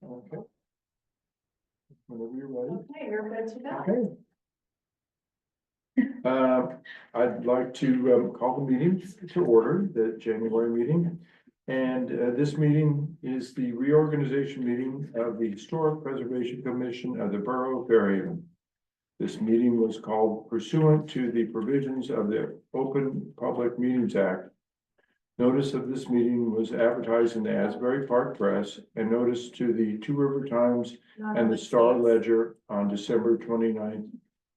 Okay. Whenever you're ready. Okay, you're good to go. Okay. I'd like to call the meeting to order, the January meeting. And this meeting is the reorganization meeting of the Historic Preservation Commission of the Borough of Fairhaven. This meeting was called pursuant to the provisions of the Open Public Meetings Act. Notice of this meeting was advertised in the Asbury Park Press and notice to the Two River Times and the Star Ledger on December 29th,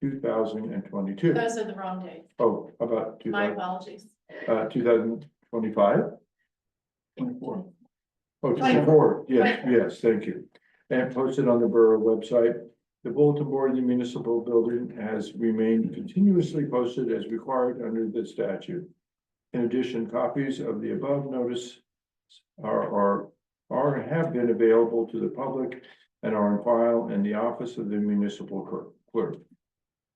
2022. Those are the wrong dates. Oh, about My apologies. 2025? 24. Oh, 24, yes, yes, thank you. And posted on the Borough website. The bulletin board in the municipal building has remained continuously posted as required under the statute. In addition, copies of the above notice have been available to the public and are on file in the office of the municipal clerk.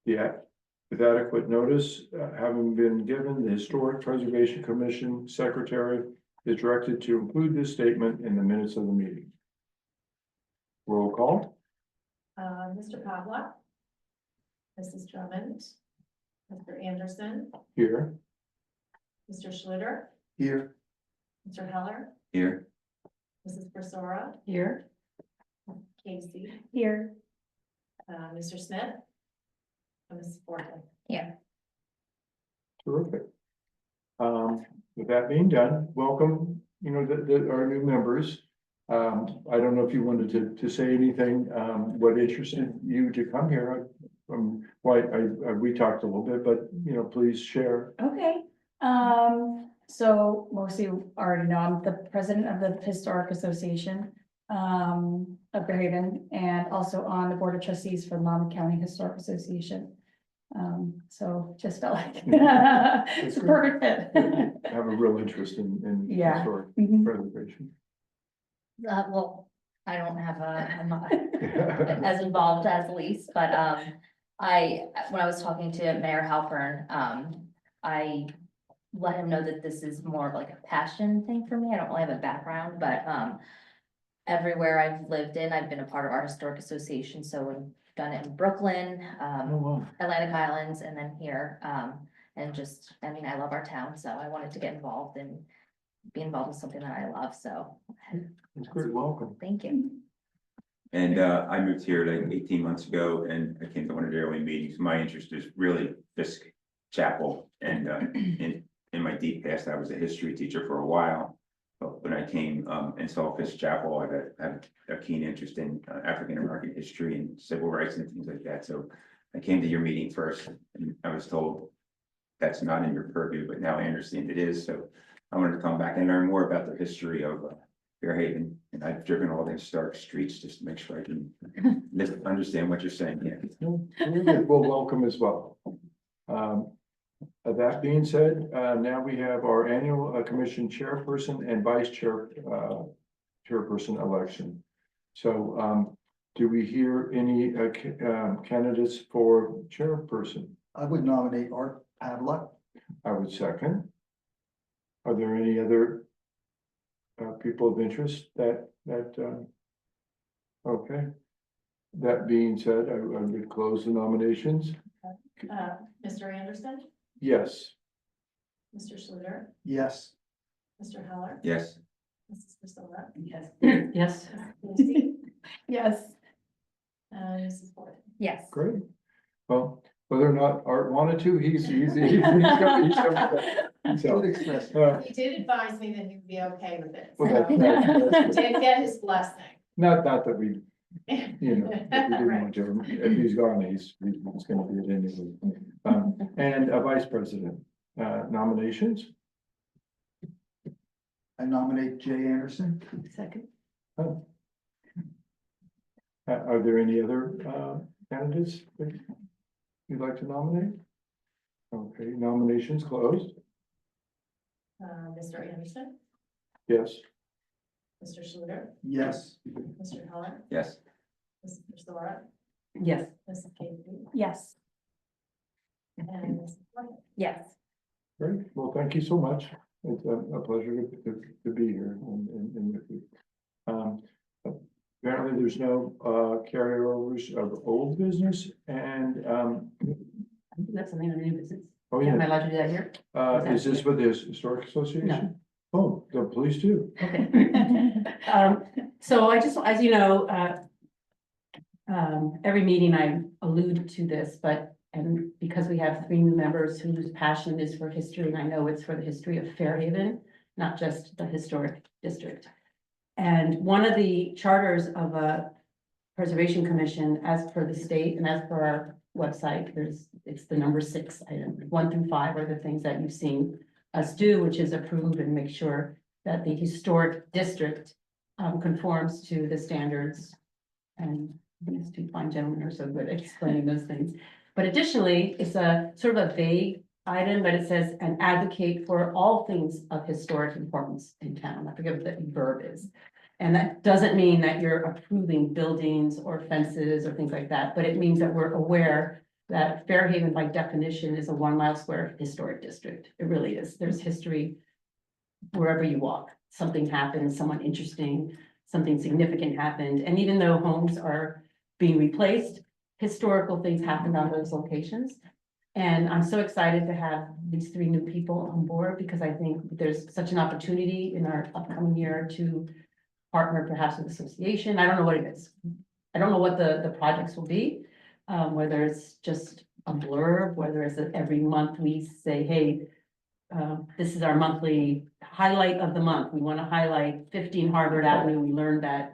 With adequate notice having been given, the Historic Preservation Commission Secretary is directed to include this statement in the minutes of the meeting. Roll call. Mr. Pavlik, Mrs. Drummond, Mr. Anderson, Here. Mr. Schluter, Here. Mr. Heller, Here. Mrs. Bersora, Here. Casey, Here. Mr. Smith, and Mrs. Forte. Yeah. Terrific. With that being done, welcome, our new members. I don't know if you wanted to say anything, what interested you to come here. We talked a little bit, but, please share. Okay, so most of you already know, I'm the president of the Historic Association of Fairhaven, and also on the Board of Trustees for the Monmouth County Historic Association. So just felt like it's a perfect fit. Have a real interest in Yeah. historic Mhm. preservation. Well, I don't have I'm not as involved as Lise, but when I was talking to Mayor Halpern, I let him know that this is more of like a passion thing for me. I don't really have a background, but everywhere I've lived in, I've been a part of our historic association, so we've done it in Brooklyn, Oh, wow. Atlantic Islands, and then here. And just, I mean, I love our town, so I wanted to get involved and be involved with something that I love, so It's great, welcome. thank you. And I moved here like 18 months ago and I came to one of the early meetings. My interest is really Fisk Chapel. And in my deep past, I was a history teacher for a while. But when I came and saw Fisk Chapel, I had a keen interest in African-American history and civil rights and things like that. So I came to your meeting first and I was told that's not in your purview, but now I understand it is. So I wanted to come back and learn more about the history of Fairhaven, and I've driven all the historic streets just to make sure I can understand what you're saying here. Well, welcome as well. That being said, now we have our annual commission chairperson and vice chairperson election. So do we hear any candidates for chairperson? I would nominate Art Pavlik. I would second. Are there any other people of interest okay. That being said, I would close the nominations. Mr. Anderson, Yes. Mr. Schluter, Yes. Mr. Heller, Yes, Mrs. Bersora, Yes. Yes. Casey, Yes. and Mrs. Forte. Yes. Great. Well, whether or not Art wanted to, he's coming. Good express. He did advise me that he'd be okay with it. Well, So that's did get his blessing. not that we, if we didn't want to, if he's gone, he's gonna be it anyway. And a vice president, nominations. I nominate Jay Anderson. Second. Are there any other candidates that you'd like to nominate? Okay, nominations closed. Mr. Anderson, Yes. Mr. Schluter, Yes. Mr. Heller, yes, Mrs. Bersora, Yes. Mrs. Casey, Yes. and Mrs. Forte. Yes. Great. Well, thank you so much. It's a pleasure to be here and with you. Apparently, there's no carryovers of old business and, That's something in the new business. oh Am I yeah, allowed to do that here? is this with the Historic Association? No. Oh, the police do. Okay. So I just, as you know, every meeting I allude to this, but, and because we have 3 new members whose passion is for history, and I know it's for the history of Fairhaven, not just the historic district. And one of the charters of a preservation commission, as per the state and as per our website, it's the number 6 item. 1 through 5 are the things that you've seen us do, which is approve and make sure that the historic district conforms to the standards. And these 2 fine gentlemen are so good at explaining those things. But additionally, it's a sort of a vague item, but it says, and advocate for all things of historic importance in town. I forget what the verb is. And that doesn't mean that you're approving buildings or fences or things like that, but it means that we're aware that Fairhaven by definition is a 1 mile square historic district. It really is. There's history wherever you walk. Something happened, someone interesting, something significant happened. And even though homes are being replaced, historical things happened on those locations. And I'm so excited to have these 3 new people on board because I think there's such an opportunity in our upcoming year to partner perhaps with association. I don't know what it is. I don't know what the projects will be, whether it's just a blurb, whether it's that every month we say, hey, this is our monthly highlight of the month. We want to highlight 15 Harvard Avenue. We learned that,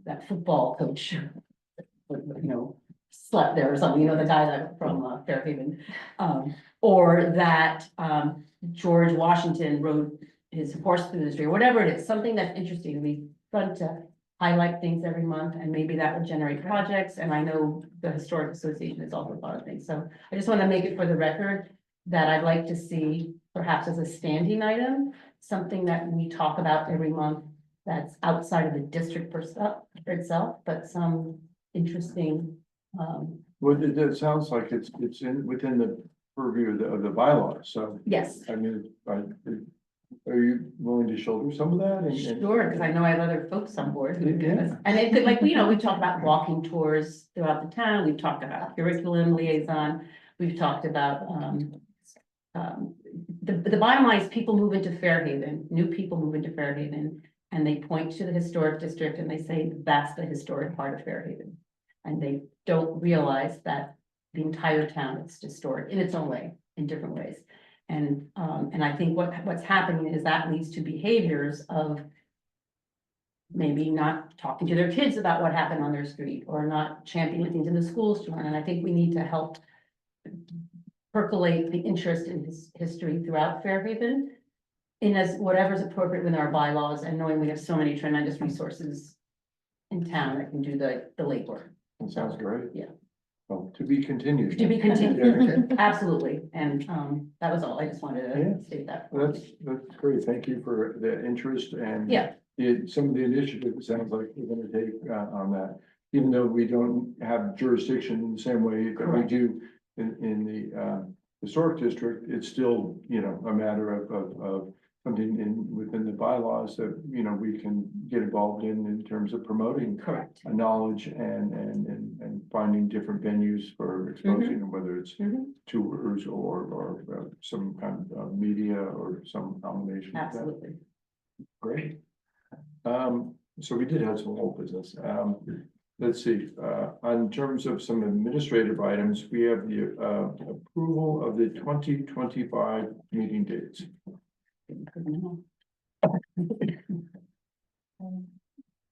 that football coach, slept there or something, the guy that from Fairhaven. Or that George Washington rode his horse through the street, or whatever it is, something that's interesting. We try to highlight things every month and maybe that will generate projects. And I know the Historic Association is also a lot of things. So I just want to make it for the record that I'd like to see perhaps as a standing item, something that we talk about every month that's outside of the district itself, but some interesting. Well, it sounds like it's within the purview of the bylaws, so, Yes, I mean, are you willing to shoulder some of that? sure, because I know I have other folks on board. who do Yeah. this. And it could, like, we talked about walking tours throughout the town. We've talked about curriculum liaison. We've talked about, the bottom line is people move into Fairhaven, new people move into Fairhaven, and they point to the historic district and they say, that's the historic part of Fairhaven. And they don't realize that the entire town is historic in its own way, in different ways. And I think what's happening is that leads to behaviors of maybe not talking to their kids about what happened on their street or not championing things in the schools to learn. And I think we need to help percolate the interest in history throughout Fairhaven in as whatever's appropriate within our bylaws and knowing we have so many tremendous resources in town that can do the legwork. That sounds great. Yeah. Well, to be continued. To be Yeah, continued, absolutely. And that was all. I just wanted Yeah. to state that. That's great. Thank you for the interest and Yeah. some of the initiative, it sounds like we're gonna take on that. Even though we don't have jurisdiction in the same way that we Correct. do in the historic district, it's still, a matter of something within the bylaws that, we can get involved in terms of promoting Correct. knowledge and finding different venues for exposing, whether it's Mhm. tours or some kind of media or some combination of that. Absolutely. Great. So we did have some old business. Let's see, on terms of some administrative items, we have the approval of the 2025 meeting dates. I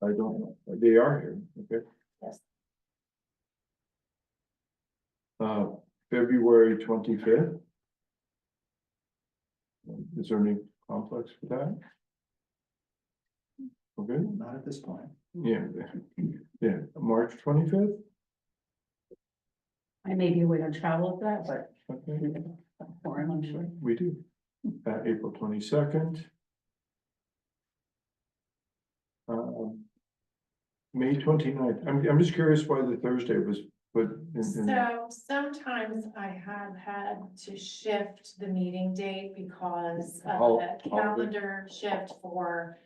don't know, they are here, okay? Yes. February 25th. Is there any conflicts with that? Okay, Not at this point. yeah, yeah, March 25th, I may be away on travel with that, but okay, for him, I'm sure. we do. April 22nd. May 29th. I'm just curious why the Thursday was put in. So sometimes I have had to shift the meeting date because of Hol- the calendar shift for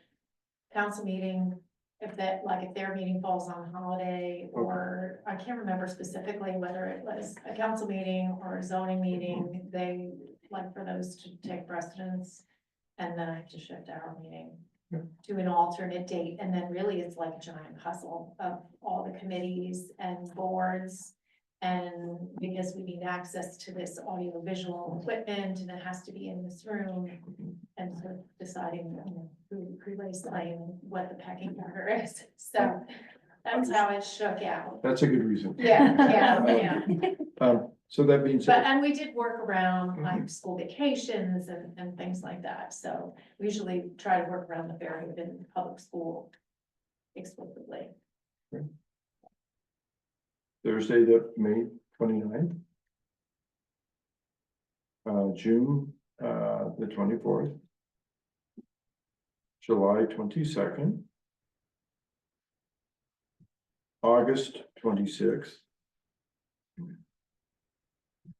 council meeting if that, like, if their meeting falls on holiday, or I can't remember specifically whether it was a council meeting or a zoning meeting, they like for those to take precedence. And then I have to shift our meeting Yeah. to an alternate date, and then really it's like a giant hustle of all the committees and boards. And because we need access to this audio visual equipment, and it has to be in this room, and sort of deciding, you know, who lays the blame, and what the pecking order is, so that's how it shook out. That's a good reason. Yeah. So that being But, said, and we did work around like school vacations and things like that, so we usually try to work around the Fairhaven Public School explicitly. Thursday, the May 29th. June, the 24th. July 22nd. August 26th.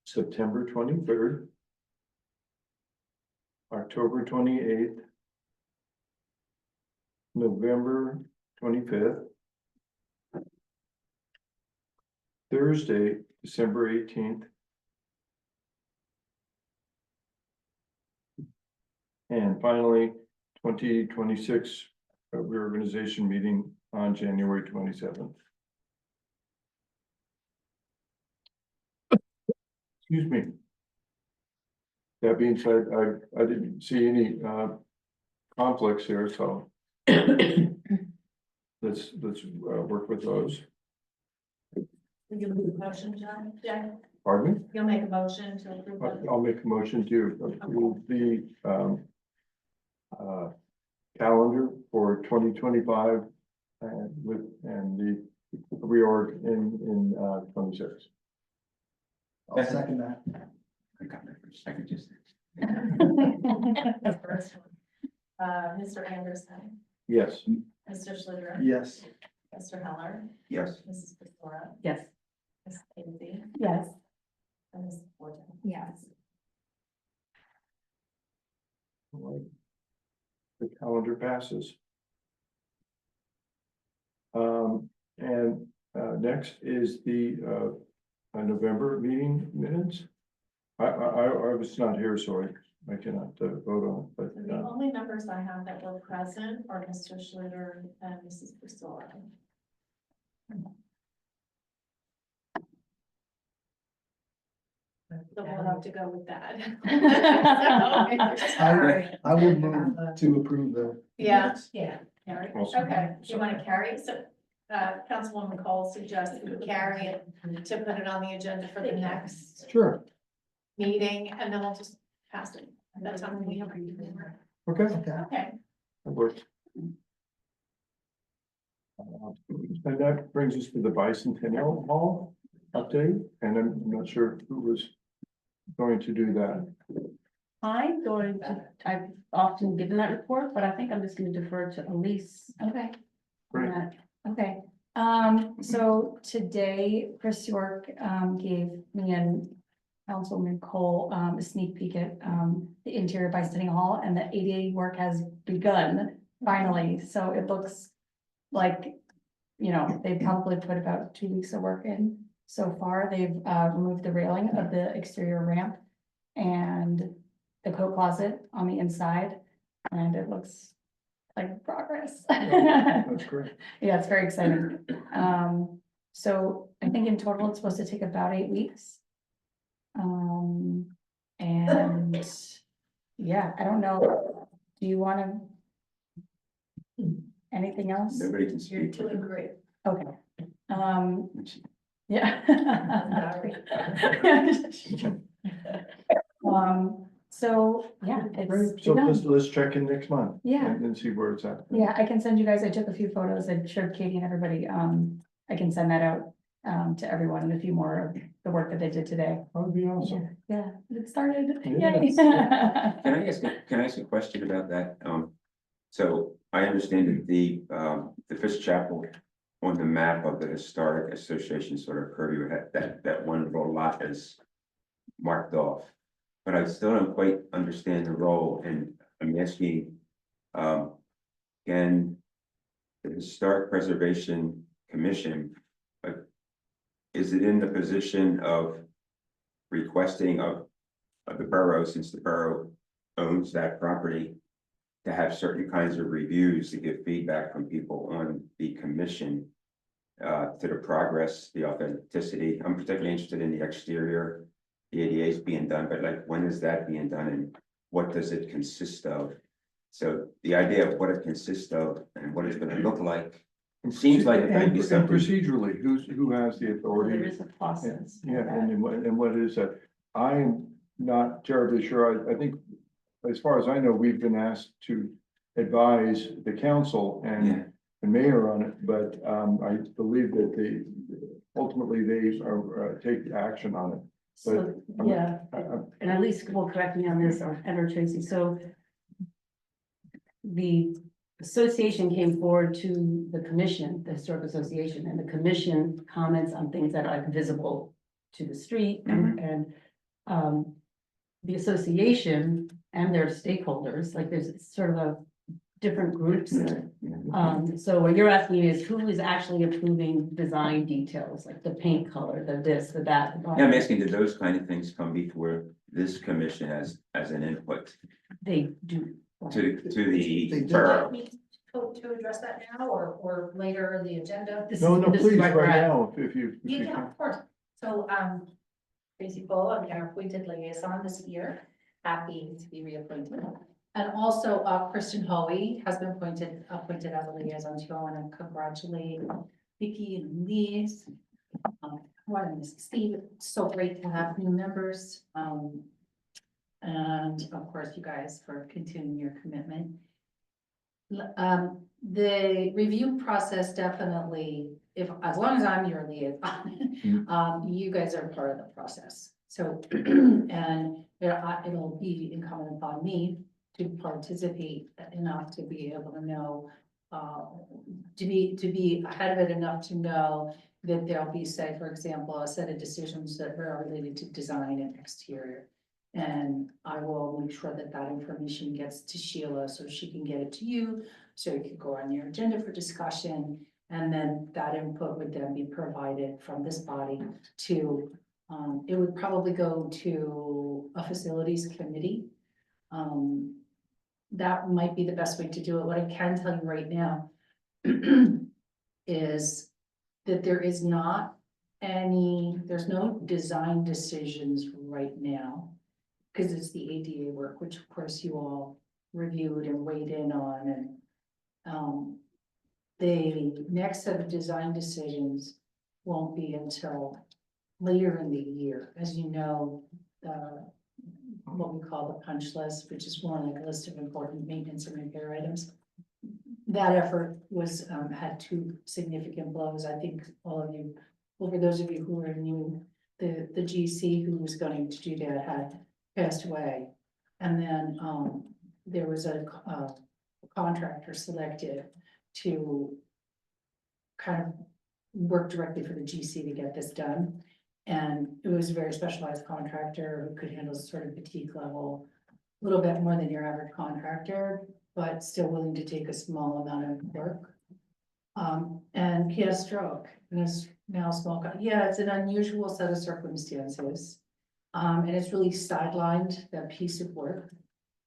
September 23rd. October 28th. November 25th. Thursday, December 18th. And finally, 2026 reorganization meeting on January 27th. Excuse me. That being said, I didn't see any conflicts here, so let's work with those. You'll make a motion, John, Jack? Pardon me? You'll make a motion to approve it? I'll make a motion to approve the calendar for 2025 and the reorg in 26. I'll second that. I got that for a second, just. The first one. Mr. Anderson, Yes. Mr. Schlitter. Yes. Mr. Heller, Yes, Mrs. Pistora, Yes. Ms. Casey, Yes. and Ms. Fortin. Yes. All right. The calendar passes. And next is the November meeting minutes. I was not here, so I cannot vote on it, So the but only members I have that were present are Mr. Schlitter and Mrs. Pistora. So we'll have to go with that. I would move to approve the. Yeah. minutes. Yeah. Carry, Also- okay, you wanna carry, so, Councilwoman Cole suggested we carry it to put it on the agenda for the next sure, meeting, and then we'll just pass it. That's how we have. okay, Okay. Okay, that works. And that brings us to the Bicentennial Hall update, and I'm not sure who was going to do that. I'm going to, I've often given that report, but I think I'm just gonna defer to Elise. Okay. on Great. that. Okay, so today Chris York, gave me and Councilman Cole, a sneak peek at, the interior bicentennial hall, and the ADA work has begun finally, so it looks like, you know, they've probably put about 2 weeks of work in so far. They've, removed the railing of the exterior ramp and the coat closet on the inside, and it looks like progress. That's great. Yeah, it's very exciting. So I think in total, it's supposed to take about 8 weeks. And yeah, I don't know. Do you want to? Anything else? nobody can you're speak. doing great. Okay. Yeah. So, yeah, it's Great, so begun. let's check in next month. Yeah. And see where it's at. Yeah, I can send you guys, I took a few photos, I showed Katie and everybody, I can send that out, to everyone and a few more of the work that they did today. That would be awesome. Yeah, it started. Yeah. Yay. Can I ask a question about that? So I understand that the Fish Chapel on the map of the Historic Association sort of purview had that one little lot is marked off. But I still don't quite understand the role, and I'm asking, can the Historic Preservation Commission, is it in the position of requesting of the borough, since the borough owns that property, to have certain kinds of reviews to give feedback from people on the commission to the progress, the authenticity? I'm particularly interested in the exterior, the ADA is being done, but like, when is that being done and what does it consist of? So the idea of what it consists of and what it's gonna look like, it seems like it might be And something. procedurally, who has the There authority? is a process. for Yeah, that. and what is that? I'm not terribly sure. I think, as far as I know, we've been asked to advise the council Yeah. and the mayor on it, but I believe that ultimately they are take action on it. So, yeah, I- and at least will correct me on this, or Tracy, so. The association came forward to the commission, the Historic Association, and the commission comments on things that are visible to the street and. The association and their stakeholders, like there's sort of a different groups. So what you're asking is who is actually approving design details, like the paint color, the this, the that. Yeah, I'm asking, did those kind of things come before this commission as an input They do. to They the do. borough? Me to address that now or later in the agenda? This No, is- no, this is please, right right where I- now, if you. Yeah, of course. So, Tracy Bull, I'm our appointed liaison this year. Happy to be reappointed. And also, Kristen Hoey has been appointed as a liaison too. I want to congratulate Vicky and Lise. Steve, it's so great to have new members. And of course, you guys for continuing your commitment. The review process definitely, as long as I'm your liaison, you guys are part of the process. So, and it'll be incumbent upon me to participate enough to be able to know, to be ahead of it enough to know that there'll be, say, for example, a set of decisions that are related to design and exterior. And I will make sure that that information gets to Sheila so she can get it to you, so it can go on your agenda for discussion. And then that input would then be provided from this body to, it would probably go to a facilities committee. That might be the best way to do it. What I can tell you right now is that there's no design decisions right now. Because it's the ADA work, which of course you all reviewed and weighed in on, and the next set of design decisions won't be until later in the year. As you know, what we call the punch list, which is more like a list of important maintenance and repair items. That effort was, had two significant blows. I think all of you, well, for those of you who are new, the GC who was going to do that had passed away. And then, there was a contractor selected to kind of work directly for the GC to get this done. And it was a very specialized contractor who could handle sort of fatigue level, a little bit more than your average contractor, but still willing to take a small amount of work. And he had a stroke and is now small. Yeah, it's an unusual set of circumstances. And it's really sidelined that piece of work,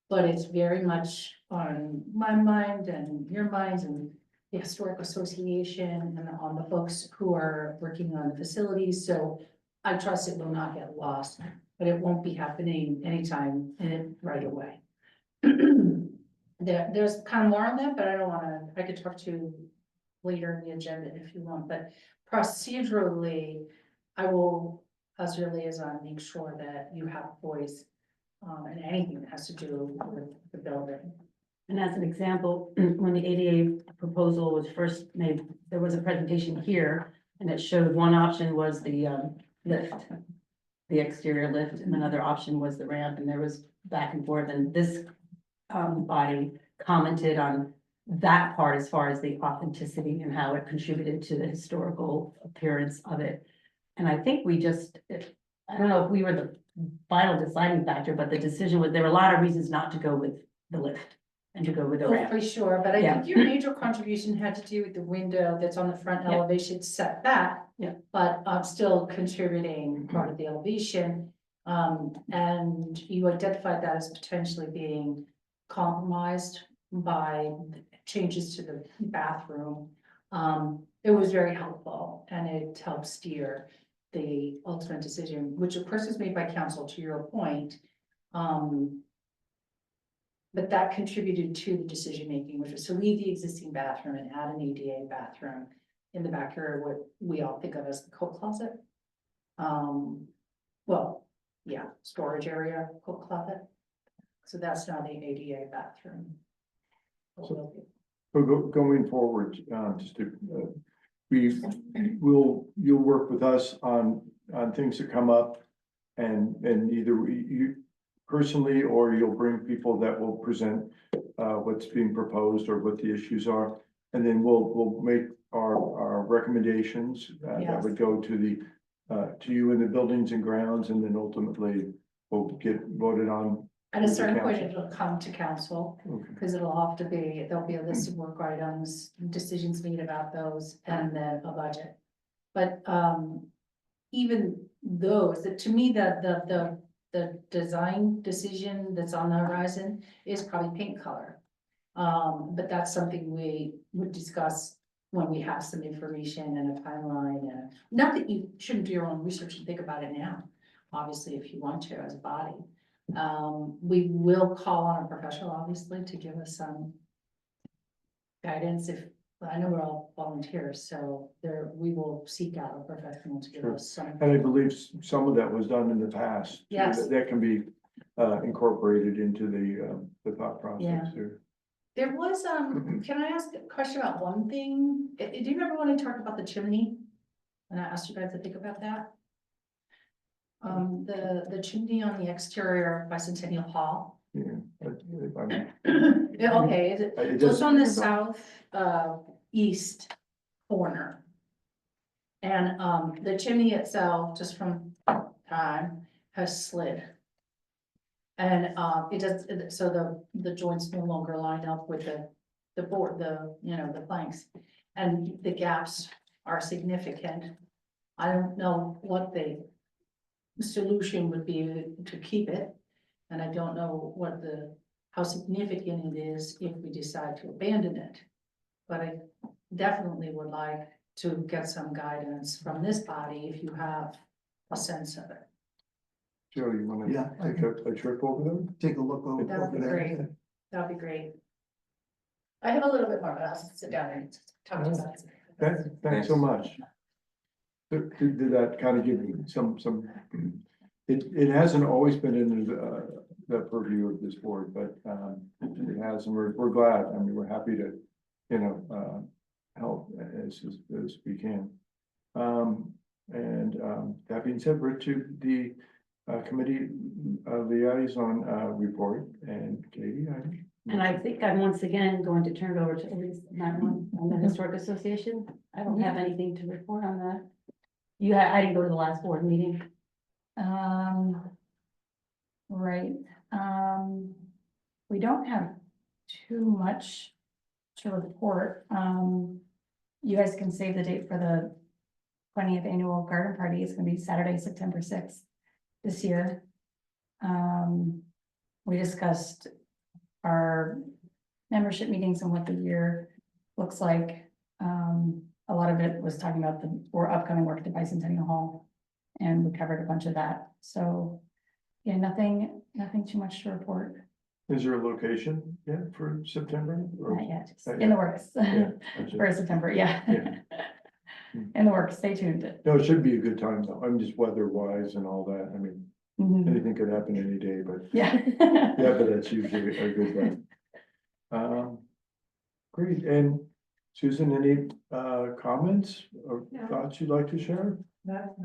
but it's very much on my mind and your minds and the Historic Association and on the folks who are working on facilities. So I trust it will not get lost, but it won't be happening anytime right away. There's kind of more on that, but I don't wanna, I could talk to you later in the agenda if you want, but procedurally, I will, as your liaison, make sure that you have voice in anything that has to do with the building. And as an example, when the ADA proposal was first made, there was a presentation here and it showed one option was the lift, the exterior lift, and another option was the ramp, and there was back and forth, and this body commented on that part as far as the authenticity and how it contributed to the historical appearance of it. And I think we just, I don't know if we were the final deciding factor, but the decision was, there were a lot of reasons not to go with the lift. and to go with the Oh, ramp. for sure, but I Yeah. think your major contribution had to do with the window that's on the front Yeah. elevation setback. Yeah. But I'm still contributing part of the elevation. And you identified that as potentially being compromised by changes to the bathroom. It was very helpful and it helped steer the ultimate decision, which of course was made by council, to your point. But that contributed to the decision-making, which was to leave the existing bathroom and add an ADA bathroom in the back area, what we all think of as the coat closet. Well, yeah, storage area, coat closet. So that's now the ADA bathroom. Going forward, just to, you'll work with us on things that come up. And either you personally, or you'll bring people that will present what's being proposed or what the issues are. And then we'll make our recommendations that Yes. would go to to you in the buildings and grounds, and then ultimately we'll get voted on. At a with the certain point, council. it'll come to council, Okay. because it'll have to be, there'll be a list of work items, decisions made about those, and then a budget. But even those, to me, the design decision that's on the horizon is probably paint color. But that's something we would discuss when we have some information and a timeline, and not that you shouldn't do your own research and think about it now, obviously, if you want to as a body. We will call on a professional, obviously, to give us some guidance. If, I know we're all volunteers, so we will seek out a professional to give Sure. us some. And I believe some of that was done in the past. too. Yes. That can be incorporated into the thought process Yeah. here. There was, can I ask a question about one thing? Do you remember when I talked about the chimney? And I asked you guys to think about that? The chimney on the exterior of Bicentennial Hall. Yeah. I mean, Yeah, okay, is it, it so it's does- on the south, east corner. And, the chimney itself, just from time, has slid. And, it does, so the joints no longer line up with the board, the planks. And the gaps are significant. I don't know what the solution would be to keep it. And I don't know how significant it is if we decide to abandon it. But I definitely would like to get some guidance from this body if you have a sense of it. Joe, you wanna Yeah, I take a trip over there? Take a look over. That would be great. That'd be great. I have a little bit more, but I'll sit down and talk to you about it. Thanks so much. Did that kind of give you some, it hasn't always been in the purview of this board, but it has, and we're glad. I mean, we're happy to, help as we can. And that being said, we're to the committee liaison report, and Katie, And I think I'm once again going to turn it over to Elise, not one, on the Historic Association. I don't have anything to report on that. I didn't go to the last board meeting. Right, we don't have too much to report. You guys can save the date for the 20th annual garden party. It's gonna be Saturday, September 6th this year. We discussed our membership meetings and what the year looks like. A lot of it was talking about upcoming work at the Bicentennial Hall, and we covered a bunch of that. So, yeah, nothing too much to report. is there a location yet for September? or- Not yet, Not in the yet. works, Yeah, gotcha. for September, yeah. Yeah. In the works, stay tuned. No, it should be a good time though. I'm just weather wise and all that. I mean, Mhm. anything could happen any day, but Yeah. yeah, but that's usually a good thing. Great. And Susan, any comments or No. thoughts you'd like to share? No.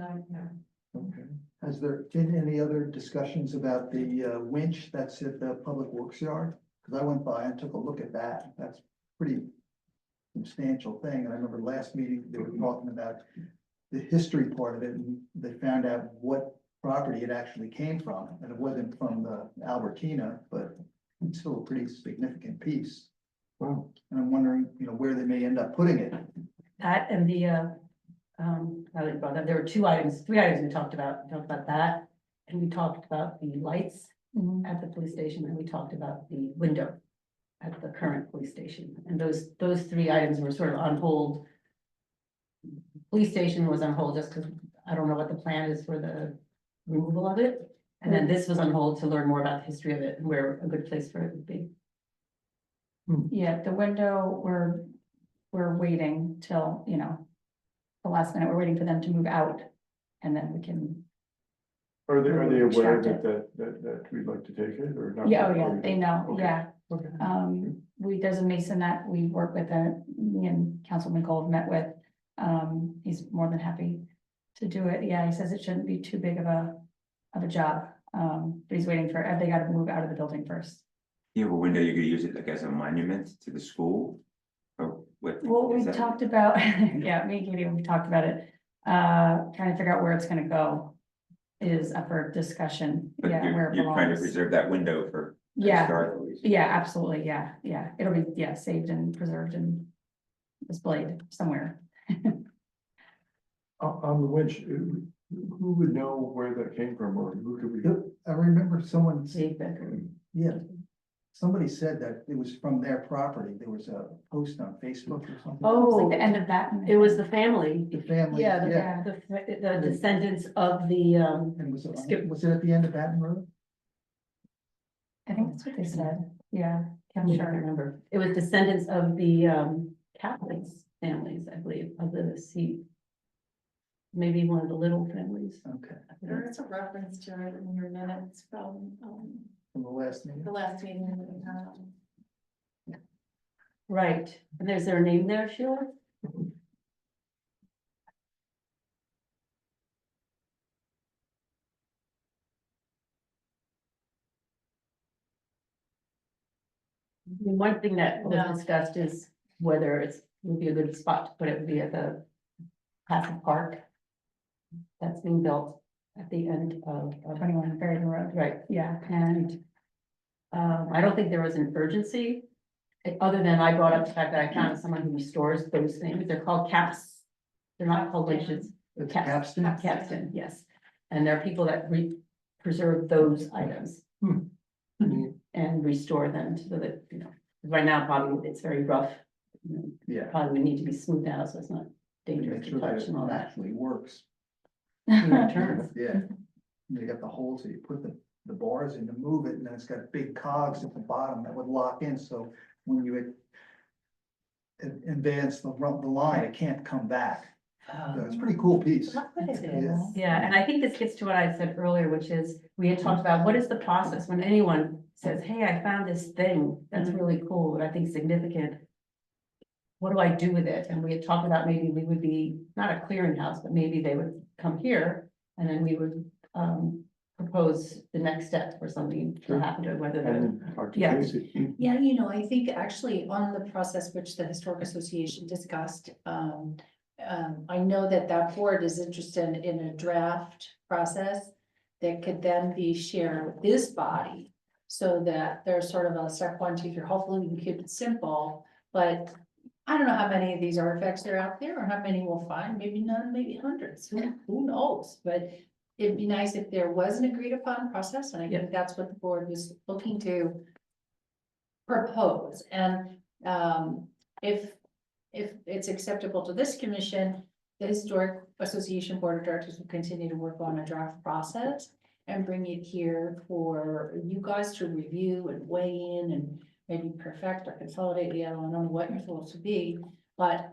Okay. Has there been any other discussions about the winch that's at the Public Works Yard? Because I went by and took a look at that. That's pretty substantial thing. And I remember last meeting, they were talking about the history part of it, and they found out what property it actually came from. And it wasn't from the Albertina, but It's still a pretty significant piece. Wow. And I'm wondering, where they may end up putting it. That and the, I like brought that, there were 3 items we talked about. We talked about that. And we talked about the lights Mhm. at the police station, and we talked about the window at the current police station. And those 3 items were sort of on hold. Police station was on hold just because I don't know what the plan is for the removal of it. And then this was on hold to learn more about the history of it and where a good place for it would be. Yeah, the window, we're waiting till, the last minute, we're waiting for them to move out. And then we can, Are they aware Extract that we'd like to take it or not? yeah, oh yeah, Or- they know, Okay. yeah. Okay. There's a mason that we work with, me and Councilman Cole have met with. He's more than happy to do it. Yeah, he says it shouldn't be too big of a job. But he's waiting for, they gotta move out of the building first. You have a window, you could use it like as a monument to the school? Or what? Well, we is that- talked about, yeah, me and Katie, we talked about it, trying to figure out where it's gonna go. Is up for discussion, But yeah, where it you're trying to belongs. preserve that window for Yeah, historical reasons. yeah, absolutely, yeah, it'll be, saved and preserved and displayed somewhere. On the winch, who would know where that came from or who could we? I remember someone, Dave Becker. yeah, somebody said that it was from their property. There was a post on Facebook or something. It was like the end of that. It was the family, The family, yeah, yeah. the descendants of the, And was it at the end of Baton Road? I think that's what they said, yeah, I I'm can't sure. remember. It was descendants of the Catholics families, I believe, of the seat. Maybe one of the little families. Okay, There is a reference to it in your minutes from, from the last meeting. the last meeting. Right, and is there a name there, Sheila? One thing that No. was discussed is whether would be a good spot to put it, would be at the Passive Park. That's being built at the end of, 21 Barrington Road, right, yeah, and I don't think there was an urgency. Other than I brought up the fact that I found someone who restores those things, they're called caps. They're not called winches, It's Capstan. Capstan. capstan, yes. And there are people that preserve those items and restore them so that, right now probably it's very rough. Yeah. Probably would need to be smoothed out, so it's not Make dangerous to sure that touch and all it that. actually works. Returns. Yeah. You got the holes, so you put the bars in to move it, and then it's got big cogs at the bottom that would lock in, so when you advance the line, it can't come back. So it's a pretty cool piece. Look what it Yeah. is. Yeah, and I think this gets to what I said earlier, which is, we had talked about, what is the process when anyone says, hey, I found this thing that's really cool, and I think significant. What do I do with it? And we had talked about maybe we would be, not a clearinghouse, but maybe they would come here, and then we would propose the next step for something to happen to it, whether they're. And talk to Yeah. Casey. Yeah, I think actually on the process which the Historic Association discussed, I know that that board is interested in a draft process that could then be shared with this body. So that there's sort of a step 1, 2, 3, hopefully we can keep it simple, but I don't know how many of these artifacts are out there or how many we'll find, maybe none, maybe hundreds, who knows? But it'd be nice if there was an agreed upon process, and I think that's what the board was looking to propose, and if it's acceptable to this commission, the Historic Association Board of Directors will continue to work on a draft process and bring it here for you guys to review and weigh in and maybe perfect or consolidate the other one. I don't know what you're supposed to be, but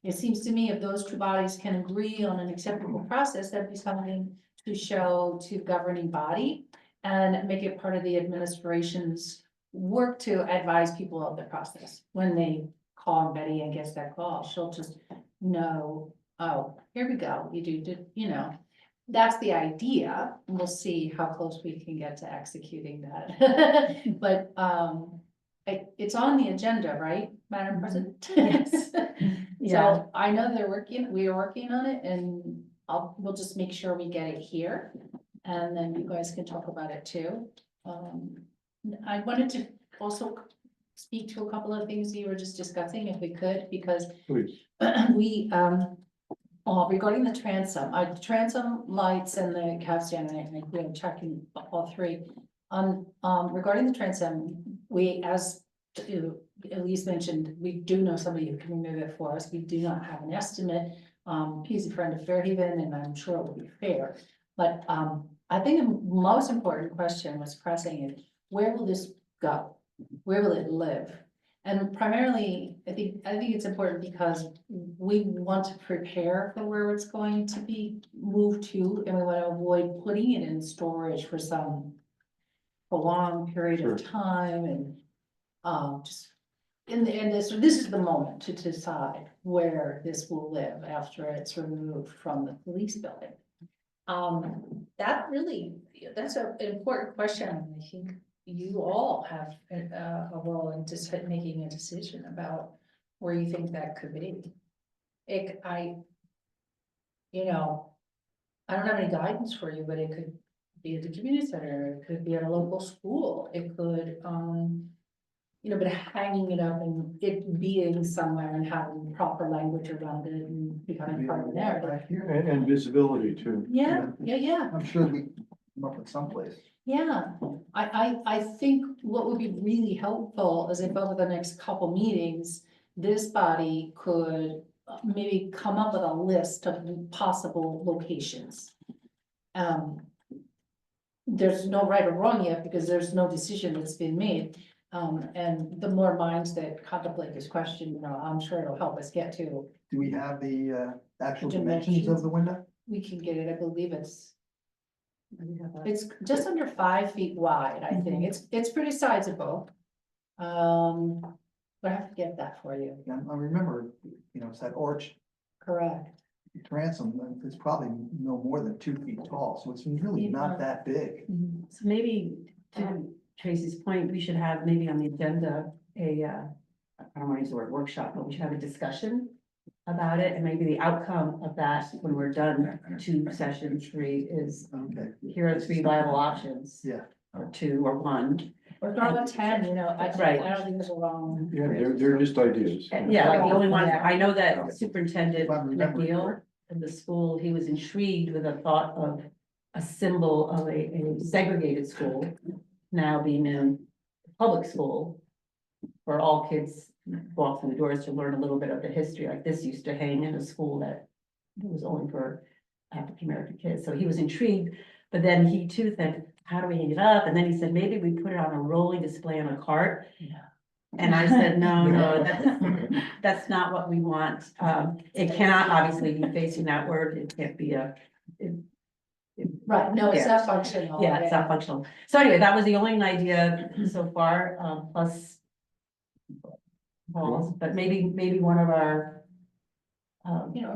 it seems to me if those 2 bodies can agree on an acceptable process, that'd be something to show to governing body and make it part of the administration's work to advise people of the process. When they call Betty and gets that call, she'll just know, oh, here we go, that's the idea, and we'll see how close we can get to executing that. But it's on the agenda, right, Madam President? Yes. Yeah, So I know we are working on it, and we'll just make sure we get it here, and then you guys can talk about it too. I wanted to also speak to a couple of things you were just discussing, if we could, because Please. we, regarding the transom lights and the capstan, and I think we're checking all three. Regarding the transom, we, as Elise mentioned, we do know somebody who can remove it for us. We do not have an estimate. He's a friend of Fairhaven, and I'm sure it will be fair. But, I think the most important question was pressing is, where will this go? Where will it live? And primarily, I think it's important because we want to prepare for where it's going to be moved to, and we want to avoid putting it in storage for some prolonged period of time, and just in the end, this is the moment to decide where this will live after it's removed from the police building. That's an important question. I think you all have a role in just making a decision about where you think that could be. I don't have any guidance for you, but it could be at the community center, it could be at a local school, it could, but hanging it up and it being somewhere and having proper language around it and becoming part of the narrative. Back here. And visibility too. Yeah. I'm sure we come up with someplace. Yeah, I think what would be really helpful is if over the next couple meetings, this body could maybe come up with a list of possible locations. There's no right or wrong yet because there's no decision that's been made. And the more minds that contemplate this question, I'm sure it'll help us get to. Do we have the actual dimensions of the window? We can get it, I believe it's just under 5 feet wide, I think. It's pretty sizable. But I have to get that for you. Yeah, I remember, it's that arch Correct. transom, it's probably no more than 2 feet tall, so it's really not that big. So maybe to Tracy's point, we should have maybe on the agenda I don't want to use the word workshop, but we should have a discussion about it, and maybe the outcome of that when we're done 2 sessions, 3 is Okay, here are 3 viable options. Yeah. Or 2 or 1. Or start with 10, Right. I don't think there's a wrong. Yeah, they're just ideas. And yeah, like the only one, I know that If Superintendent I'm remembering McNeil correct. in the school, he was intrigued with the thought of a symbol of a segregated school now being in public school for all kids walk through the doors to learn a little bit of the history, like this used to hang in a school that was only for African American kids. So he was intrigued, but then he too said, how do we hang it up? And then he said, maybe we put it on a rolling display on a cart. Yeah. And I said, no, that's not what we want. It cannot obviously be facing outward. It can't be Right, no, it's Yeah. not functional. yeah, it's not functional. So anyway, that was the only idea so far, plus walls, but maybe one of our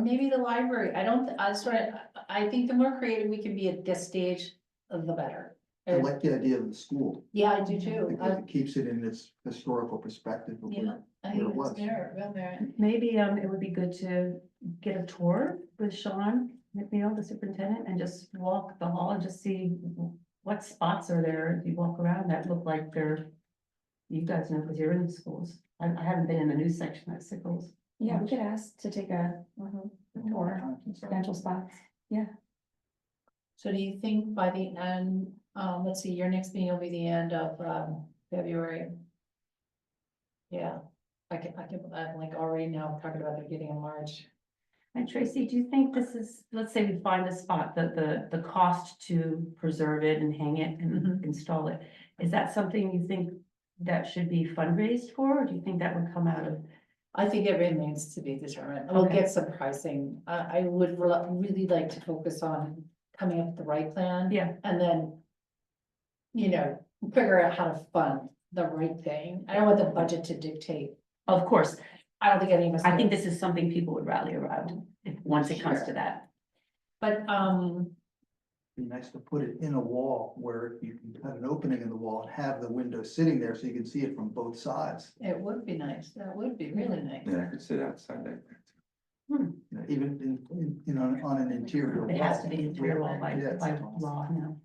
Maybe the library, I think the more creative we can be at this stage, the better. I like the idea of the school, Yeah, I do too. because it keeps it in its historical perspective. of Yeah, where- I where think it it's was. real merit. maybe it would be good to get a tour with Sean McNeil, the superintendent, and just walk the hall and just see what spots are there as you walk around that look like they're, you guys know, because you're in the schools. I haven't been in the news section at Sickles. Yeah, we could ask to take a tour, Times and stuff. potential spots. So do you think by the end, let's see, your next meeting will be the end of, February? Yeah, I'm like already now talking about the beginning of March. And Tracy, do you think this is, let's say we find a spot, the cost to preserve it and hang it and install it, is that something you think that should be fundraised for, or do you think that would come out of? I think it remains to be determined. We'll Okay. get some pricing. I would really like to focus on coming up with the right plan. Yeah. And then, figure out how to fund the right thing. I don't want the budget to dictate. Of course, I don't think any of us. I think do. this is something people would rally around once it comes to that. But, Be nice to put it in a wall where you can have an opening in the wall and have the window sitting there so you can see it from both sides. it would be nice. That would be really nice. Yeah, I could sit outside like that. Even on an interior wall. It has to be interior wall by Yeah, it's- law now.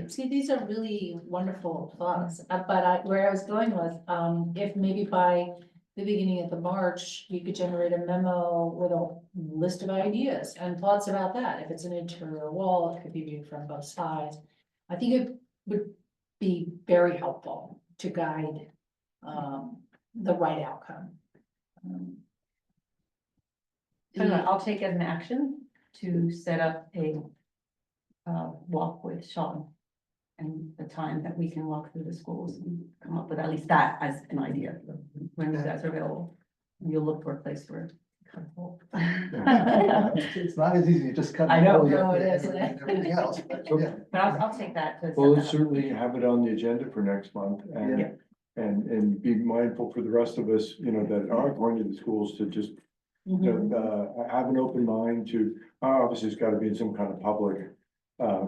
See, these are really wonderful thoughts, where I was going was, if maybe by the beginning of the March, you could generate a memo with a list of ideas and thoughts about that. If it's an interior wall, it could be viewed from both sides. I think it would be very helpful to guide, the right outcome. So I'll take as an action to set up a walk with Sean. And the time that we can walk through the schools and come up with at least that as an idea, when you guys are available. You'll look for a place where. It's not as easy to just cut. I know. No, it isn't. Everything else, but yeah. But I'll take that. to set Well, that let's up. certainly have it on the agenda for next month and, Yeah. and be mindful for the rest of us, that are going to the schools to just, have an open mind to, obviously it's gotta be in some kind of public,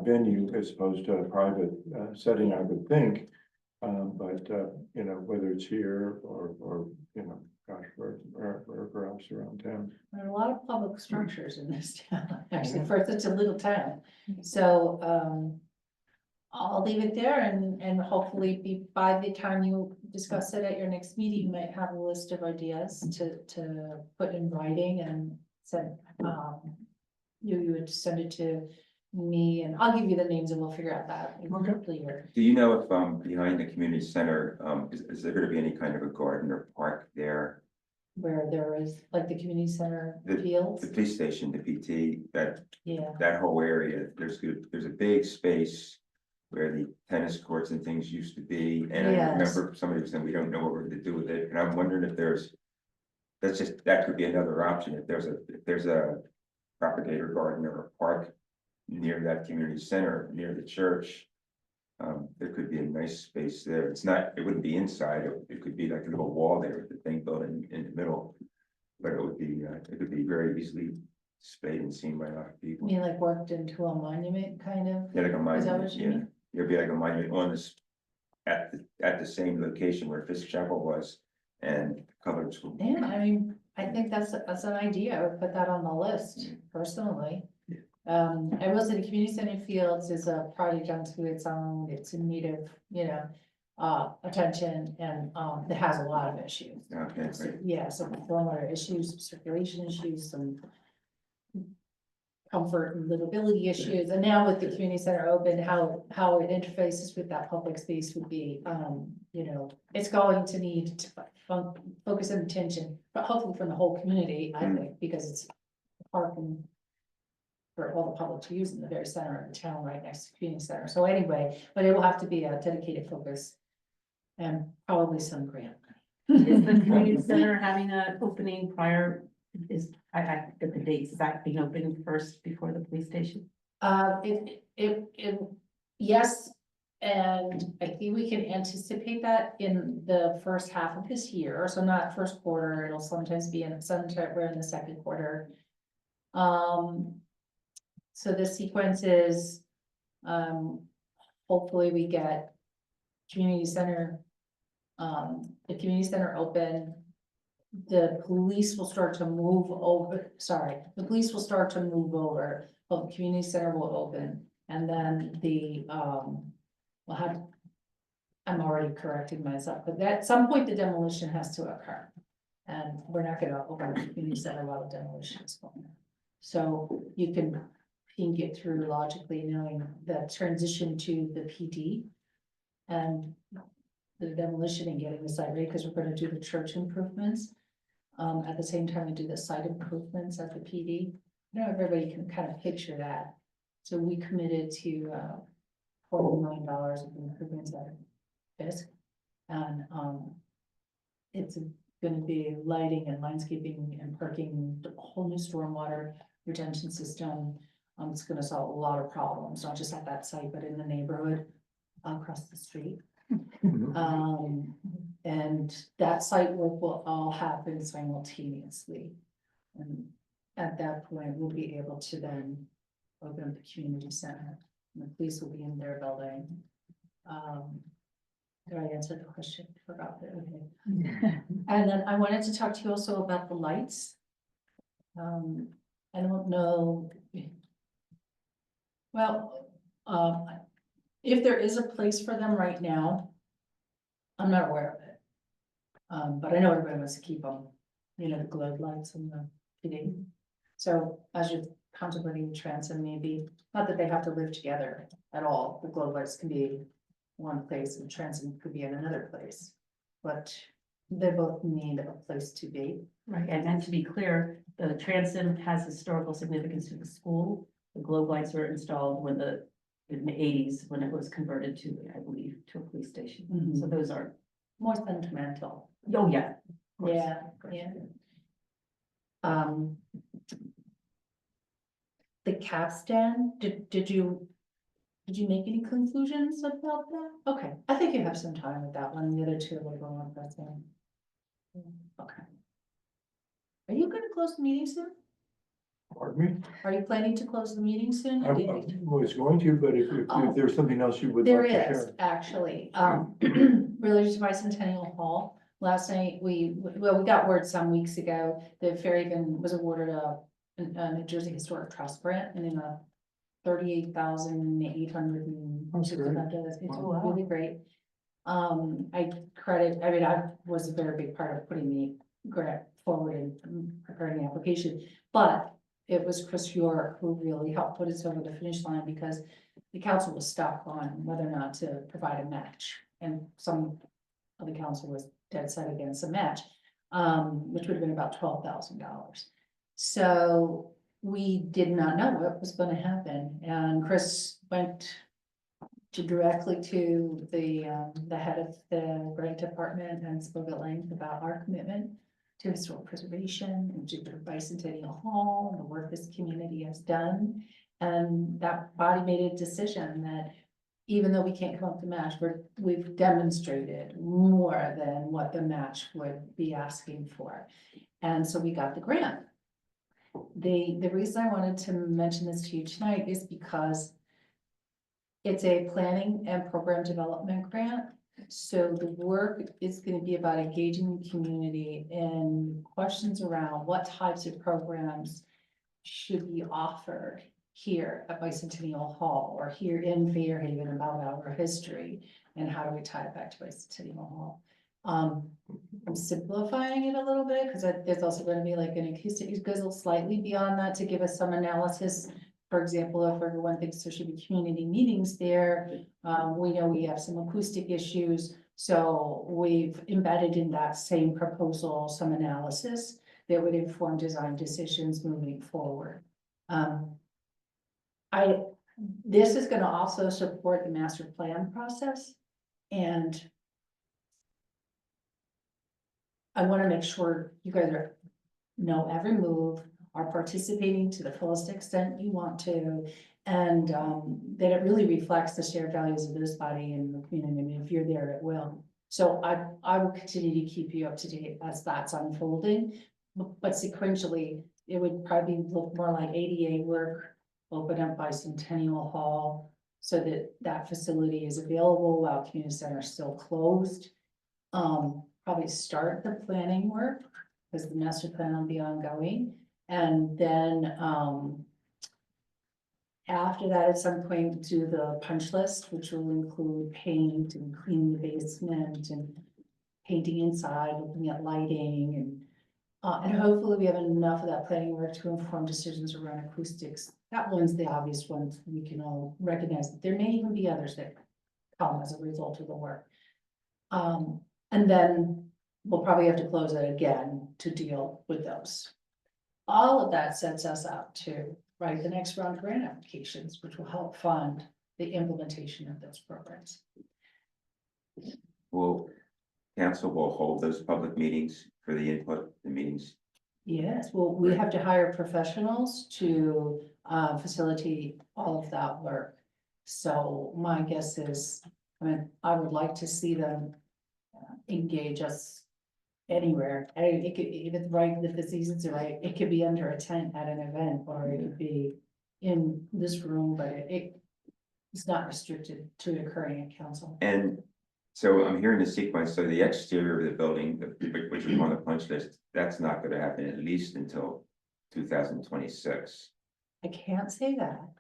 venue as opposed to a private, setting, I would think. But, whether it's here or, gosh, wherever else around town. There are a lot of public structures in this town, actually, for such a little town. So, I'll leave it there and hopefully by the time you discuss it at your next meeting, you might have a list of ideas to put in writing and send, you would send it to me and I'll give you the names and we'll figure out that later. Do you know if, behind the community center, is there gonna be any kind of a garden or park there? Where there is, like the community center The fields, police station, the PT, yeah. that whole area, there's a big space where the tennis courts and things used to be, and I Yes. remember somebody was saying, we don't know what we're gonna do with it, and I'm wondering if that could be another option, if there's a propagator garden or a park near that community center, near the church. There could be a nice space there, it wouldn't be inside, it could be like a little wall there with the thing building in the middle. But it could be very easily displayed and seen by a lot of You people. mean like worked into a monument kind of? Yeah, like a Is that monument, what you yeah, mean? there'd be like a monument on this, at the same location where Fisk Chapel was and Colored School. Yeah, I mean, I think that's an idea, I would put that on the list personally. I will say the community center fields is a project unto its own, it's in need of, attention and, it has a lot of issues. Okay, So, great. yeah, some stormwater issues, some circulation issues, some comfort and livability issues, and now with the community center open, how it interfaces with that public space would be, it's going to need to focus and attention, but hopefully from the whole community, I think, because it's a park and for all the public to use in the very center of the town, right next to the community center. So anyway, but it will have to be a dedicated focus and probably some grant. Is the community center having an opening prior, I get the dates, is that being opened first before the police station? Yes, and I think we can anticipate that in the first half of this year, so not first quarter, it'll sometimes be we're in the second quarter. So the sequence is, hopefully we get community center, the community center open. The police will start to move over, the police will start to move over, but the community center will open. And then we'll have, I'm already correcting myself, but at some point the demolition has to occur. And we're not gonna open the community center while the demolition is going on. So you can get through logically knowing the transition to the PD. And the demolition and getting the site ready, because we're gonna do the church improvements. At the same time, we do the site improvements at the PD. Everybody can kind of picture that. So we committed to $40 million of improvements at Fisk. And it's gonna be lighting and landscaping and parking, a whole new stormwater retention system. It's gonna solve a lot of problems, not just at that site, but in the neighborhood across the street. And that site work will all happen simultaneously. And at that point, we'll be able to then open up the community center. And the police will be in their building. Did I answer the question? Forgot that, okay. And then I wanted to talk to you also about the lights. I don't know. Well, if there is a place for them right now, I'm not aware of it. But I know everybody wants to keep them, you know, the globe lights and the PD. So as you're contemplating transit, maybe, not that they have to live together at all, the globe lights can be one place and transit could be in another place. But they both need a place to be. Right, and to be clear, the transit has historical significance to the school. The globe lights were installed in the eighties, when it was converted to, I believe, to a police station. Mhm. So those are, More sentimental. oh, yeah. of course. Yeah, yeah. Um. The capstan, did you make any conclusions about that? Okay, I think you have some time with that one, the other two will go on that thing. Okay. Are you gonna close the meeting soon? Pardon me? Are you planning to close the meeting soon? I was going to, but if there's something else you would There like to is, share. actually, related to Bicentennial Hall, last night, we got word some weeks ago that Fairhaven was awarded a New Jersey Historic Trust grant and in a $38,865. It's Wow. really great. I was a very big part of putting the grant forward and preparing the application, but it was Chris York who really helped put us over the finish line because the council was stuck on whether or not to provide a match. And some of the council was dead set against a match, which would have been about $12,000. So we did not know what was gonna happen, and Chris went directly to the head of the grant department and spoke at length about our commitment to historic preservation and to Bicentennial Hall and the work this community has done. And that body made a decision that even though we can't come up with a match, we've demonstrated more than what the match would be asking for. And so we got the grant. The reason I wanted to mention this to you tonight is because it's a planning and program development grant. So the work is going to be about engaging the community in questions around what types of programs should be offered here at Bicentennial Hall or here in Fairhaven about our history and how do we tie it back to Bicentennial Hall. I'm simplifying it a little bit because there's also going to be like an acoustic, it goes a little slightly beyond that to give us some analysis. For example, if everyone thinks there should be community meetings there, we know we have some acoustic issues. So we've embedded in that same proposal some analysis that would inform design decisions moving forward. This is going to also support the master plan process, and I want to make sure you guys know every move, are participating to the fullest extent you want to, and that it really reflects the shared values of this body and the community. I mean, if you're there, it will. So I will continue to keep you up to date as that's unfolding, but sequentially, it would probably look more like ADA work, open up Bicentennial Hall, so that that facility is available while community center is still closed. Probably start the planning work, because the master plan will be ongoing. And then, after that, at some point, do the punch list, which will include paint and cleaning the basement and painting inside, looking at lighting and hopefully we have enough of that planning work to inform decisions around acoustics. That one's the obvious ones we can all recognize, but there may even be others that come as a result of the work. And then we'll probably have to close it again to deal with those. All of that sets us up to write the next round of grant applications, which will help fund the implementation of those programs. Well, council will hold those public meetings for the input, the meetings. Yes, well, we have to hire professionals to facilitate all of that work. So my guess is, I mean, I would like to see them engage us anywhere. It could, if it's right, if the seasons are right, it could be under a tent at an event, or it could be in this room, but it's not restricted to occurring at council. And so I'm hearing the sequence, so the exterior of the building, which is on the punch list, that's not gonna happen at least until 2026. I can't say that.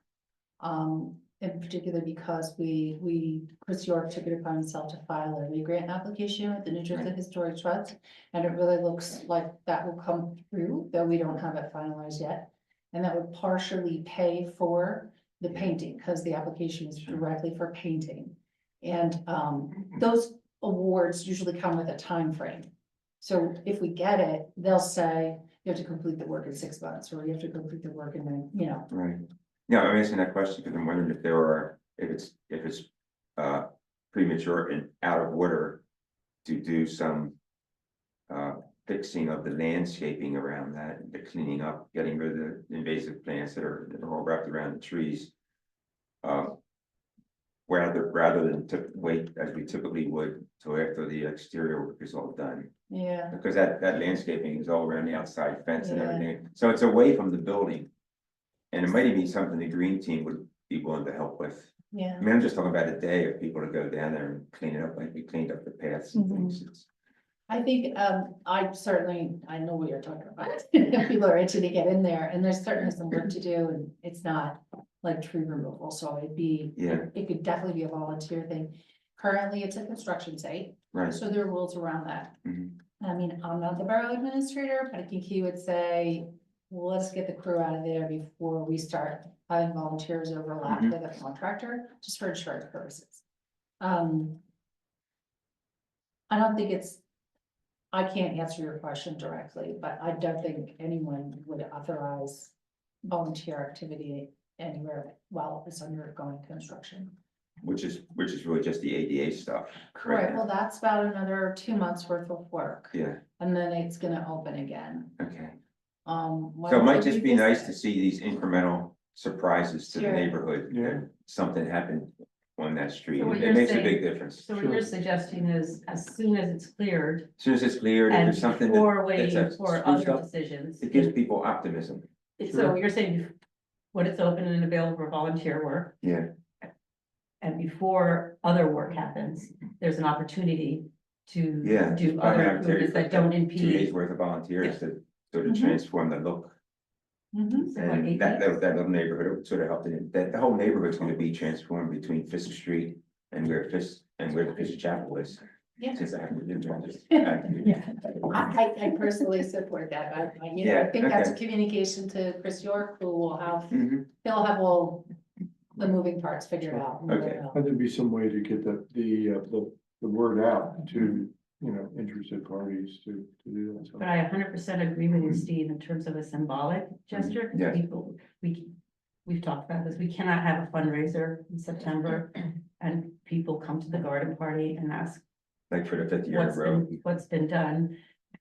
in particular because Chris York took it upon himself to file a re-grant application with the New Jersey Historic Trust. And it really looks like that will come through, though we don't have it finalized yet. And that would partially pay for the painting, because the application is directly for painting. And those awards usually come with a time frame. So if we get it, they'll say you have to complete the work in 6 months, or you have to complete the work and then, you know. Right. Yeah, I'm asking that question because I'm wondering if there are, if it's premature and out of order to do some fixing of the landscaping around that, the cleaning up, getting rid of the invasive plants that are all wrapped around the trees. Rather than to wait as we typically would till after the exterior work is all done. Yeah. Because that landscaping is all around the outside fence and Yeah. everything, so it's away from the building. And it might even be something the green team would be willing to help with. Yeah. I mean, I'm just talking about a day of people to go down there and clean it up, like we cleaned up the paths and things. It's- I think, I know what you're talking about. People are itching to get in there, and there's certainly some work to do, and it's not like tree removal, so Yeah. it could definitely be a volunteer thing. Currently, it's a construction site, Right. so there are rules around that. Mhm. I mean, I'm not the borough administrator, but I think he would say, well, let's get the crew out of there before we start having volunteers overlap Mhm. with a contractor, just for insurance purposes. I don't think I can't answer your question directly, but I don't think anyone would authorize volunteer activity anywhere while it's undergoing construction. Which is really just the ADA stuff. right Correct, now. well, that's about another 2 months worth of work, Yeah, and then it's gonna open again. okay. Why So it don't might we just be nice to revisit? see these incremental surprises to the Sure. neighborhood. Yeah. That something happened on that street. So what It you're makes a saying- big difference. So what you're suggesting is as soon as it's cleared As soon as it's cleared, if and there's something before that's waiting a for spruced other up, decisions. it gives people optimism. So you're saying when it's open and available for volunteer work Yeah, and before other work happens, there's an opportunity to yeah. do I mean, other I would tell you improvements that for don't 2 days impede. worth of volunteers to sort of Mhm. transform the look. Mhm. So what, And 8 that weeks? little neighborhood would sort of help it, that the whole neighborhood's gonna be transformed between Fisk Street and where the Fisk Chapel is. Yeah. Since I haven't been there, just- I personally support that, I Yeah, think that's a okay. communication to Chris York, who will have, Mhm. he'll have all the moving parts figured out. and Okay. we'll- And there'd be some way to get the word out to, interested parties to do that. So. But I 100% agree with you, Steve, in terms of a symbolic gesture. Yeah. People, we've talked about this. We cannot have a fundraiser in September and people come to the garden party and ask Like for the 5th year in a row. what's been done.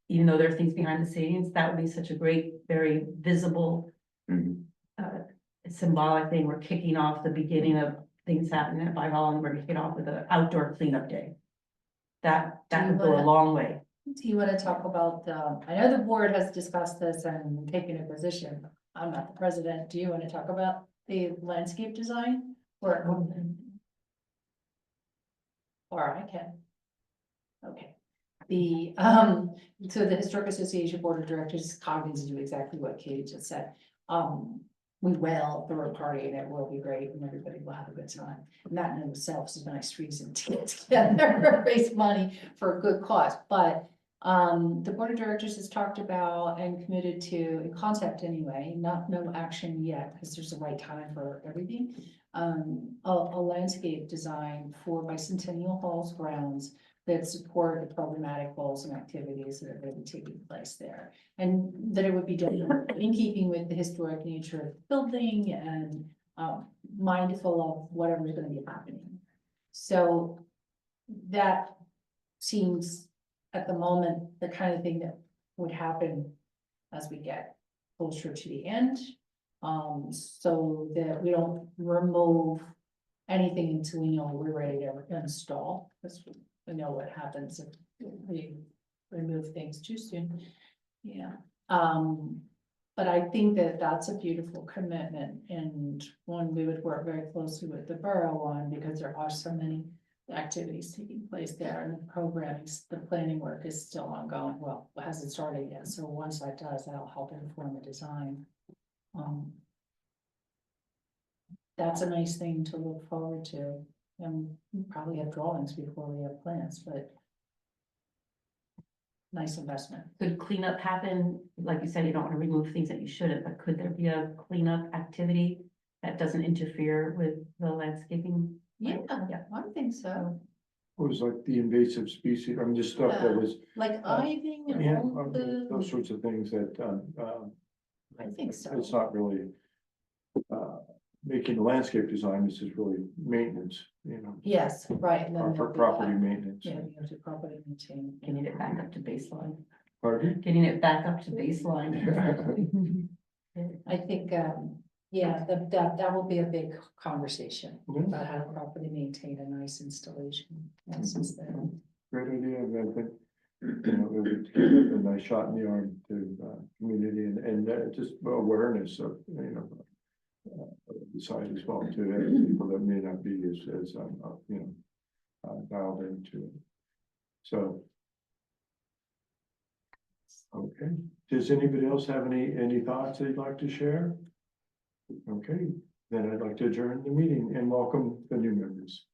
Even though there are things behind the scenes, that would be such a great, very visible, Mhm. symbolic thing. We're kicking off the beginning of things happening at Hall, and we're kicking off with an outdoor cleanup day. That would go a long way. Do you wanna talk about, I know the board has discussed this and taken a position, I'm not the president, do you wanna talk about the landscape design? Or I can. Okay. So the Historic Association Board of Directors is cognizant to do exactly what Katie just said. We will throw a party and it will be great and everybody will have a good time. And that in itself is a nice reason to get together, raise money for a good cause. But the Board of Directors has talked about and committed to, in concept anyway, no action yet, because there's a right time for everything. A landscape design for Bicentennial Hall's grounds that support the programmatic goals and activities that are going to be taking place there. And that it would be done in keeping with the historic nature of the building and mindful of whatever's gonna be happening. So that seems at the moment, the kind of thing that would happen as we get closer to the end. So that we don't remove anything until we know we're ready to install, because we know what happens if we remove things too soon. Yeah, but I think that that's a beautiful commitment and one we would work very closely with the borough on, because there are so many activities taking place there and the programming, the planning work is still ongoing. Well, it hasn't started yet, so once that does, that'll help inform the design. that's a nice thing to look forward to. And we probably have drawings before we have plans, but nice investment. Could cleanup happen? Like you said, you don't want to remove things that you shouldn't, but could there be a cleanup activity that doesn't interfere with the landscaping? Yeah, Yeah. I think so. It was like the invasive species, I mean, just stuff that is, Like iving and yeah, all those the, sorts of things that, I think so. it's not really making the landscape design, this is really maintenance, you know, Yes, right. and then there'll be property that. maintenance. Yeah, you have to property maintain. Getting it back up to baseline, Pardon? getting it back up to baseline. I think, yeah, that will be a big conversation about how to properly maintain a nice installation. Once it's there. Great idea, and I think, you know, it would give a nice shot in the arm to, community and just awareness of, you know, the site as well, to people that may not be as, you know, dialed into it. So. Okay, does anybody else have any thoughts they'd like to share? Okay, then I'd like to adjourn the meeting and welcome the new members.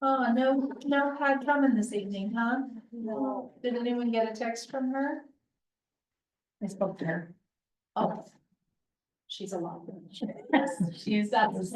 Oh, no Pat coming this evening, huh? No. Did anyone get a text from her? I spoke to her. Oh. She's a lot. She's. That's